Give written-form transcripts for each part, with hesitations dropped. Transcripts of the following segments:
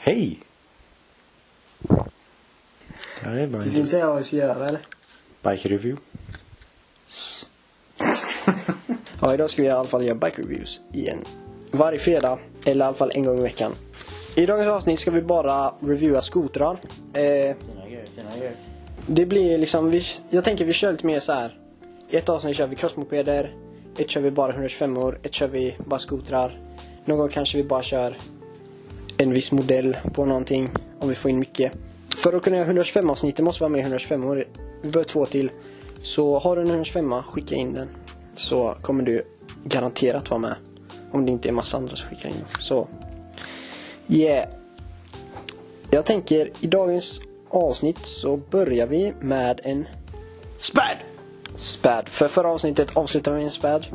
Hej! Ja, det är bra. Du ska inte säga vad vi ska göra, eller? Bike review. Ja, idag ska vi i alla fall göra bike reviews igen. Varje fredag, eller i alla fall en gång i veckan. I dagens avsnitt ska vi bara reviewa skotrar. Det blir liksom, jag tänker vi kör lite mer så här. I ett avsnitt kör vi crossmopeder, ett kör vi bara 125-or, ett kör vi bara skotrar. Någon gång kanske vi bara kör en viss modell på någonting, om vi får in mycket. För att kunna göra 125 avsnitt måste vara med 125 år. Vi behöver 2 till. Så har du en 125, skicka in den. Så kommer du garanterat vara med. Om det inte är massa andra så skicka in den. Så, yeah. Jag tänker i dagens avsnitt så börjar vi med en späd. För förra avsnittet avslutar vi med en späd.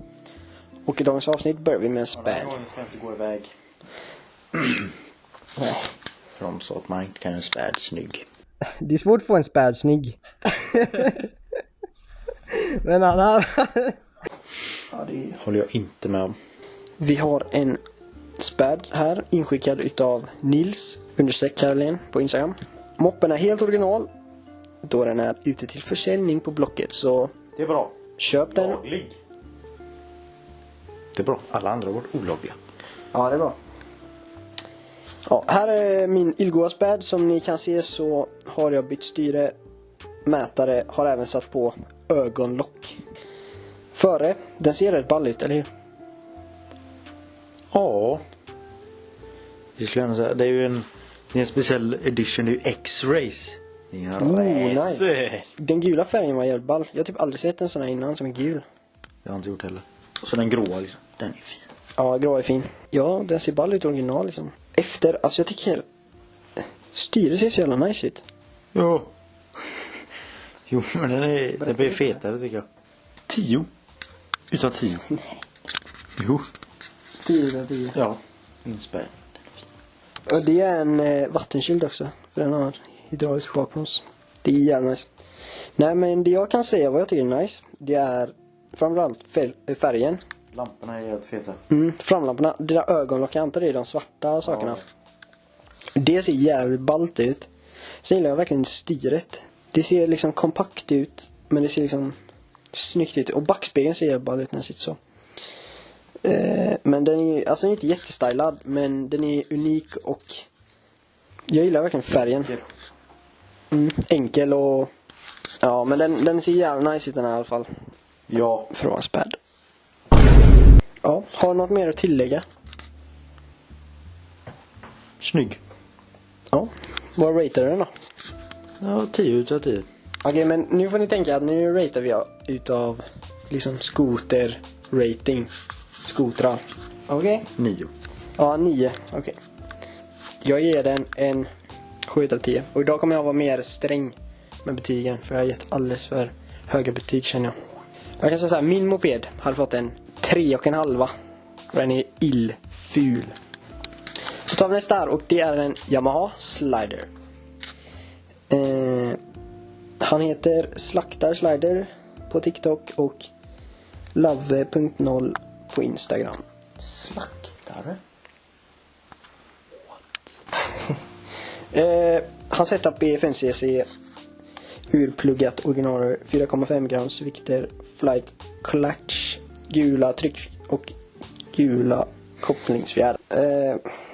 Och i dagens avsnitt börjar vi med en späd. Jag ska inte gå iväg. För de sa att man inte kan en späd snygg. Det är svårt att få en späd snygg. Men han har... Ja, det håller jag inte med om. Vi har en späd här inskickad utav Nils_Karolén på Instagram. Moppen är helt original då den är ute till försäljning på Blocket, så Det är bra. köp den. Laglig. Det är bra. Alla andra har varit olagliga. Ja, det är bra. Ja, här är min Ilgoa späd. Som ni kan se så har jag bytt styre, mätare, har även satt på ögonlock. Före, den ser rätt ball ut, eller hur? Ja. Det skulle jag säga. Det är ju en speciell edition. Det är ju X-Race. Inga nice. Den gula färgen var jävligt ball. Jag har typ aldrig sett en sån här innan som är gul. Jag har inte gjort heller. Och så den gråa liksom. Den är fin. Ja, grå är fin. Ja, den ser ball ut original liksom. Efter, alltså jag tycker styret ser så jävla nice ut. Ja. Jo, men den blir fetare tycker jag. 10 utav 10. Nej. Jo. 10 utav 10. Ja. Min spärr. Och det är en vattenkyld också. För den har hydraulisk bakbroms. Det är jävla nice. Nej, men det jag kan säga vad jag tycker är nice, det är framförallt färgen. Lamporna är helt feta. Framlamporna. Det där ögonlock, jag antar det är de svarta sakerna. Det ser jävligt ballt ut. Sen gillar jag verkligen styret. Det ser liksom kompakt ut, men det ser liksom snyggt ut. Och backspegeln ser jävligt ballt ut när den sitter så. Men den är alltså inte jättestylad, men den är unik och jag gillar verkligen färgen. Enkel och ja, men den ser jävligt nice ut den här i alla fall. Ja. För att vara späd. Ja, har du något mer att tillägga? Snygg. Ja, vad ratear du den då? Ja, 10 utav 10. Okej, men nu får ni tänka att nu ratear vi utav liksom skoter rating. Skotrar. Okej? 9. Ja, 9. Okej. Jag ger den en 7 utav 10. Och idag kommer jag vara mer sträng med betygen, för jag har gett alldeles för höga betyg, känner jag. Jag kan säga så här, min moped hade fått en 3,5. Och den är illful. Då tar vi nästa här, och det är en Yamaha Slider. Han heter Slaktar Slider på TikTok och love.0 på Instagram. Slaktare? Han setup är 5cc urpluggat original 4,5 grams vikter, flight clutch, gula tryck och gula kopplingsfjärd.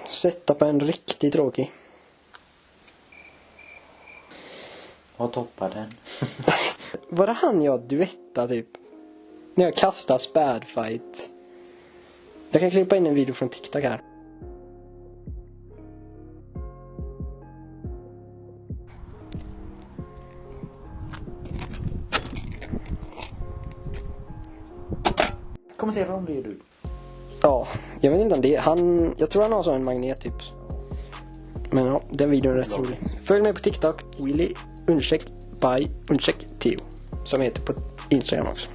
Setupen riktigt tråkig. Vad toppar den? Var det han jag duetta typ? När jag kastar spädfight. Jag kan klippa in en video från TikTok här. Kommentera om det är du. Ja, jag vet inte om det är jag tror han har så en magnet typ. Men ja, den videon är rätt rolig. Följ mig på TikTok, Willy_by_Teo, som heter på Instagram också.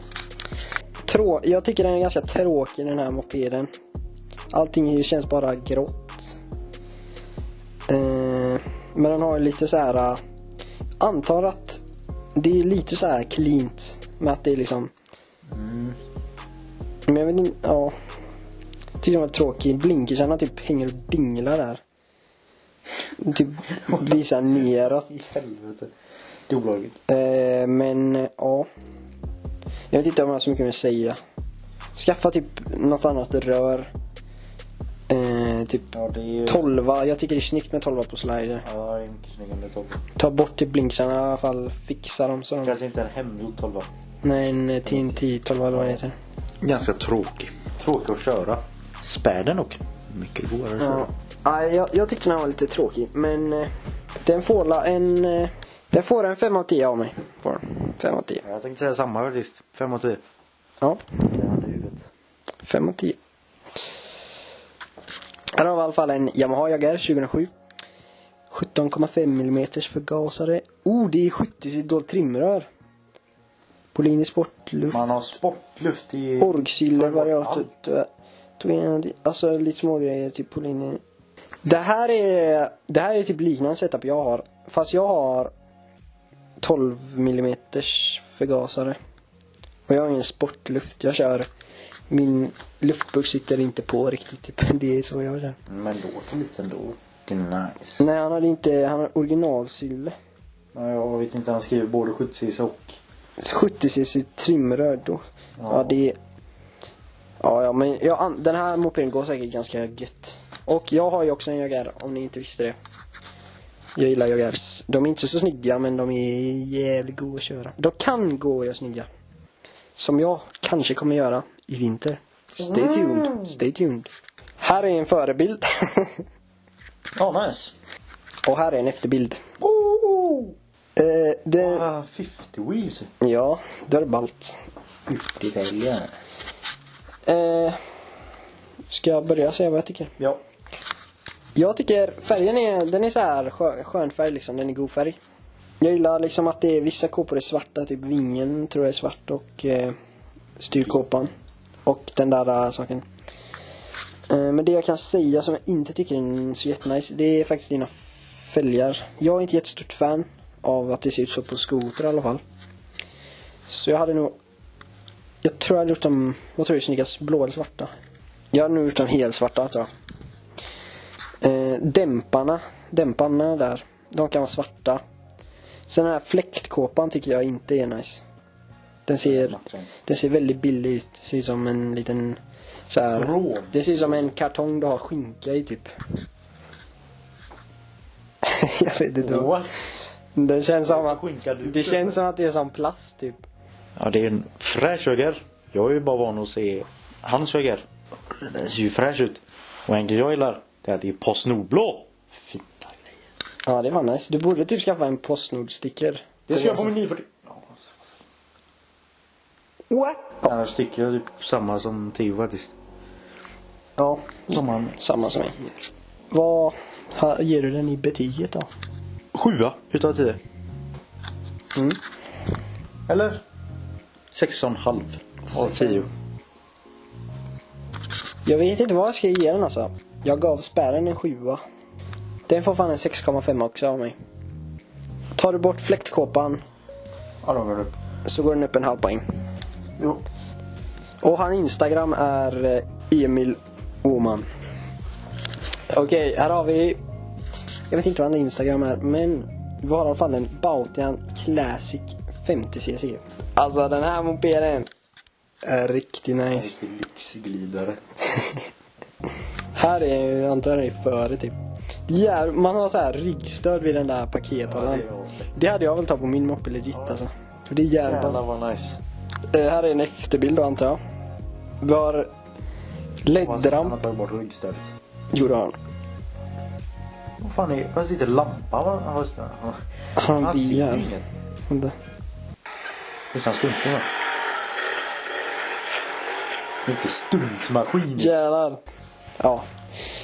Jag tycker den är ganska tråkig, den här mopeden. Allting känns bara grått. Men den har lite så här. Antar att det är lite så här cleant med att det är liksom. Men jag vet inte, ja. Tycker den var tråkig. Blinkersarna typ hänger och dinglar där. Typ visar neråt. I helvete. Det är olagligt. Men ja. Jag vet inte om jag har så mycket mer att säga. Skaffa typ något annat rör. Typ Ja, det är ju... 12. Jag tycker det är snyggt med 12 på slider. Ja, det är mycket snyggare med 12. Ta bort typ blinksarna i alla fall. Fixa dem så de... Kanske inte en hemgjord 12. Nej, en TNT 12 eller vad det heter. Ganska tråkig. Tråkig att köra. Späden och mycket godare att köra. Ja, jag tyckte den var lite tråkig. Men den får en 5 av 10 av mig. 5 av 10. Jag tänkte säga samma faktiskt. 5 av 10. Ja. Det hade huvudet. 5 av 10. Här har vi i alla fall en Yamaha Jagger 2007. 17,5 mm förgasare. Det är 70 dolt trimrör. Polini sportluft. Man har sportluft i... Orgsylle variator. Alltså lite små grejer typ Polini. Det här är typ liknande setup jag har. Fast jag har 12 mm förgasare. Och jag har ingen sportluft. Jag kör... Min luftburk sitter inte på riktigt typ. Det är så jag kör. Men låter lite ändå. Det är nice. Nej, han har originalsylle. Ja, jag vet inte, han skriver både 70cc och 70cc trimrör då. Ja, det är... Ja, men den här mopeden går säkert ganska gött. Och jag har ju också en Jagger, om ni inte visste det. Jag gillar Jaggers. De är inte så snygga, men de är jävligt goda att köra. De kan gå och göra snygga. Som jag kanske kommer göra i vinter. Stay tuned. Stay tuned. Här är en förebild. nice. Och här är en efterbild. Det 50 wheels. Ja, det är ballt. 50 väljer. Ska jag börja säga vad jag tycker? Ja. Jag tycker färgen är så här skön färg liksom, den är god färg. Jag gillar liksom att det är vissa kåpor är svarta, typ vingen tror jag är svart och styrkåpan och den där saken. Men det jag kan säga som jag inte tycker är så jättenice, det är faktiskt dina fälgar. Jag är inte jättestort fan av att det ser ut så på skoter i alla fall. Så jag hade nog... Jag tror jag hade gjort dem... Vad tror du är snyggast? Blå eller svarta? Jag hade nog gjort dem helt svarta tror jag. Dämparna där. De kan vara svarta. Sen den här fläktkåpan tycker jag inte är nice. Den ser väldigt billig ut. Ser ut som en liten... Så här, det ser ut som en kartong du har skinka i typ. Jag vet inte. What? Det känns som att det är som plast typ. Ja, det är en fräsch Jagger. Jag är ju bara van att se hans Jagger. Den ser ju fräsch ut. Och en grej jag gillar, det är att det är Postnordblå. Fina grejer. Ja, det var nice. Du borde typ skaffa en Postnord-sticker. Det ska jag på min 940. What? Ja, sticker är typ samma som Tio faktiskt. Ja, samma som mig. Vad ger du den i betyget då? 7 utav 10. Eller 6,5 av 10. Jag vet inte vad jag ska ge den alltså. Jag gav spärren en 7. Den får fan en 6,5 också av mig. Tar du bort fläktkåpan, Ja, då går det upp. så går den upp en halv poäng. Jo. Och han Instagram är Emil Åman. Okej, här har vi... Jag vet inte vad han Instagram är, men vi har i alla fall en Bautian Classic 50cc. Alltså den här mopeden är riktigt nice. Riktigt lyxglidare. Här är antagligen före typ. Man har så här ryggstöd vid den där pakethållaren. Det hade jag väl tagit på min moppe legit alltså. För det är Jävlar vad nice. Här är en efterbild då antar jag. Vi har LED-ram. Han har tagit bort ryggstödet. Jo det har han. Vad fan är... Vad sitter lampa? Han ser ju begär. inget. Vänta. Det är som stumpen va? Inte stuntmaskin. Jävlar. Ja.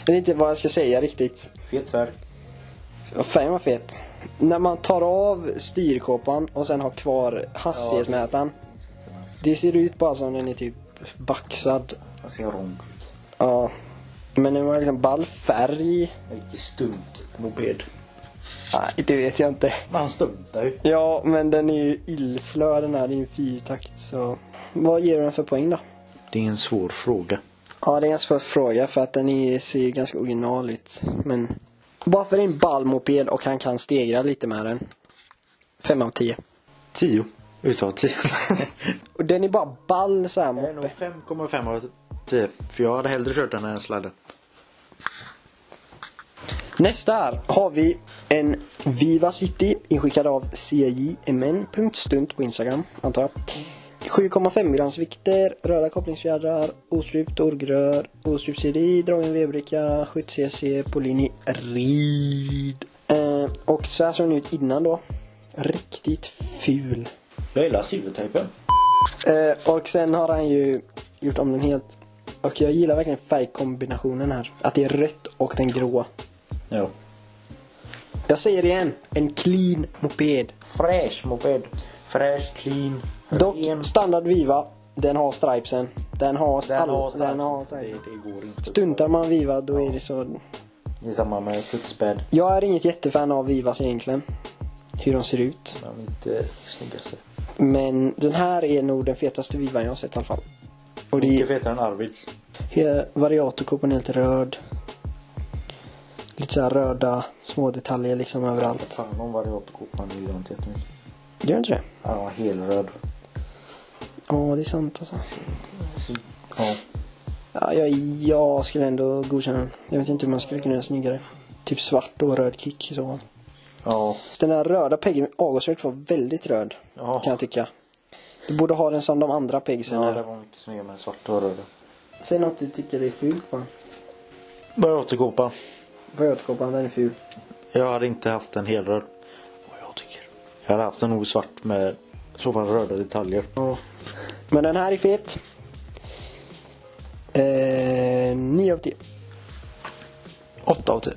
Jag vet inte vad jag ska säga riktigt. Fet färg. Färgen var fet. När man tar av styrkåpan och sen har kvar hastighetsmätaren. Det ser ut bara som den är typ baxad. Jag ser ronk ut. Ja. Men det var liksom ball färg. Riktigt stunt moped. Nej, det vet jag inte. Man stuntar ju. Ja, men den är ju illslö den här. Det är en 4-takt så... Vad ger du den för poäng då? Det är en svår fråga. Ja, det är en svår fråga för att den ser ganska original ut. Men Bara för en ballmoped och han kan stegra lite med den. 5 av 10. 10 utav 10. Och den är bara ball så här Det är nog moppe. 5,5 av 10. För jag hade hellre kört den än en sladden. Nästa här har vi en Viva City inskickad av CJMN.stunt på Instagram, antar jag. 7,5 grams vikter, röda kopplingsfjädrar, ostrypt orgrör, ostrypt CDI, dragen vevbricka, 70cc på linje rid. Och så här såg den ut innan då. Riktigt ful. Jag gillar silvertejpen. Och sen har han ju gjort om den helt. Och jag gillar verkligen färgkombinationen här. Att det är rött och den grå. Ja. Jag säger igen, en clean moped. Fräsch moped. Fräsch, clean, Dock ren. standard Viva, den har stripesen. Den har stripes. Det går inte. Stuntar man Viva då är det så. Det är samma med studsbädd. Jag är inget jättefan av Vivas egentligen. Hur de ser ut. Men inte snyggaste. Men den här är nog den fetaste Vivan jag har sett i alla fall. Och det Mycket är fetare än Arvids. variatorkoppen helt röd. Lite så här röda små detaljer liksom överallt. Fan om variatorkopan gillar inte jättemycket. Gör inte det? Han var helröd. Ja, det är sant alltså. Ja. Ja, jag skulle ändå godkänna den. Jag vet inte hur man skulle kunna göra snyggare. Typ svart och röd kick i så fall. Ja. Den där röda peggen med avgasrök var väldigt röd. Ja. Kan jag tycka. Du borde ha den som de andra peggsen Ja, här. det var mycket snyggare med svart och röd. Säg något du tycker är fult på den. Variatorkopan. Rödkopan, den är ful. Jag hade inte haft en helröd. Vad jag tycker. Jag hade haft en nog svart med så fall röda detaljer. Ja. Men den här är fet. 9 av 10. 8 av 10.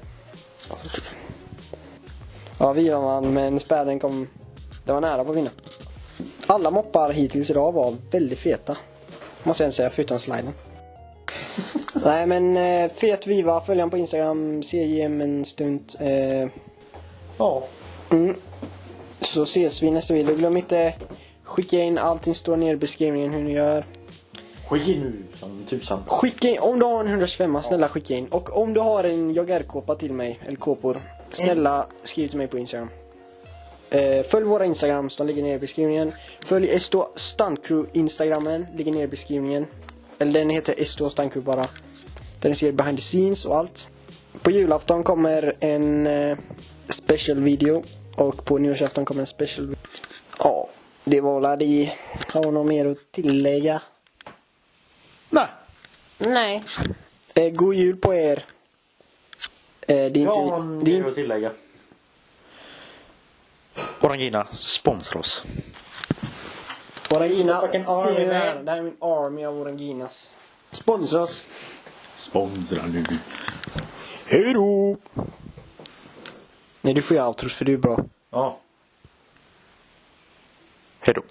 Ja, vi var man, men spärren kom. Det var nära på att vinna. Alla moppar hittills idag var väldigt feta. Måste jag säga, förutom sliden. Nej, men fet Viva. Följ han på Instagram. CJM en stund. Ja. Så ses vi i nästa video. Glöm inte skicka in. Allting står ner i beskrivningen hur ni gör. Skicka nu som tusan. Skicka in. Om du har en 125, snälla skicka in. Och om du har en joggerkåpa till mig, eller kåpor, snälla skriv till mig på Instagram. Följ våra Instagrams, de ligger ner i beskrivningen. Följ Esto Stunt Crew Instagrammen, ligger ner i beskrivningen. Eller den heter Esto Stunt Crew bara. Där ni ser behind the scenes och allt. På julafton kommer en special video. Och på nyårsafton kommer en special video. Ja, det var väl det. Har något mer att tillägga? Nej. God jul på er. Det är inte, Ja, det det är, är att tillägga. Orangina, sponsra oss. Orangina, Fucking ser army, det här? man. Det här är min army av Oranginas. Sponsra oss. Sponsra nu. Hej då! Nej, du får göra outros för du är bra. Ja. Hej då.